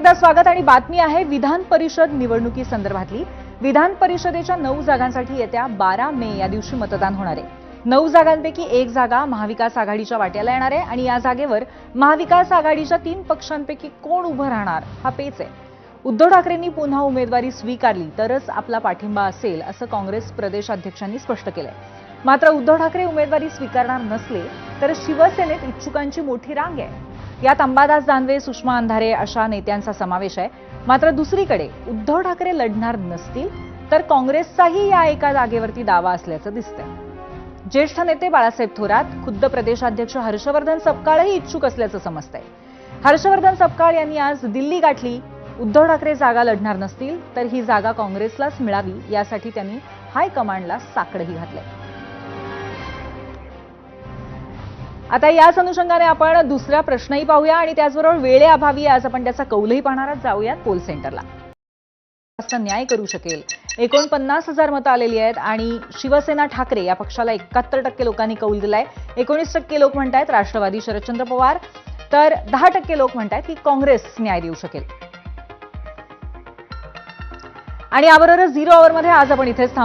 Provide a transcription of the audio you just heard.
एकदा स्वागत आणि बातमी आहे विधान परिषद निवडणुकी संदर्भातली। विधान परिषदेच्या 9 जागांसाठी येत्या 12 मे या दिवशी मतदान होणार आहे। 9 जागांपैकी एक जागा महाविकास आघाडीच्या वाट्याला येणार आहे आणि या जागेवर महाविकास आघाडीच्या 3 पक्षांपैकी कोण उभं राहणार हा पेच आहे। उद्धव ठाकरेंनी पुन्हा उमेदवारी स्वीकारली तरच आपला पाठिंबा असेल असं काँग्रेस प्रदेशाध्यक्षांनी स्पष्ट केलंय। मात्र उद्धव ठाकरे उमेदवारी स्वीकारणार नसले तर शिवसेनेत इच्छुकांची मोठी रांग आहे। यात अंबादास दानवे, सुषमा अंधारे अशा नेत्यांचा समावेश आहे। मात्र दुसरीकडे उद्धव ठाकरे लढणार नसतील तर काँग्रेसचाही या एका जागेवरती दावा असल्याचं दिसतंय। ज्येष्ठ नेते बाळासाहेब थोरात, खुद्द प्रदेशाध्यक्ष हर्षवर्धन सपकाळही इच्छुक असल्याचं समजतंय। हर्षवर्धन सपकाळ यांनी आज दिल्ली गाठली। उद्धव ठाकरे जागा लढणार नसतील तर ही जागा काँग्रेसलाच मिळावी यासाठी त्यांनी हायकमांडला साकडंही घातलंय। आता याच अनुषंगाने आपण दुसरा प्रश्नही पाहूया आणि त्याचबरोबर वेळेअभावी आज आपण त्याचा कौलही पाहणार आहोत। जाऊयात पोल सेंटरला। जास्त न्याय करू शकेल 49,000 मतं आलेली आहेत आणि शिवसेना ठाकरे या पक्षाला 71% लोकांनी कौल दिलाय। 19% लोक म्हणतायत राष्ट्रवादी शरदचंद्र पवार, तर 10% लोक म्हणतायत की काँग्रेस न्याय देऊ शकेल। आणि याबरोबरच 0 आवरमध्ये आज आपण इथेच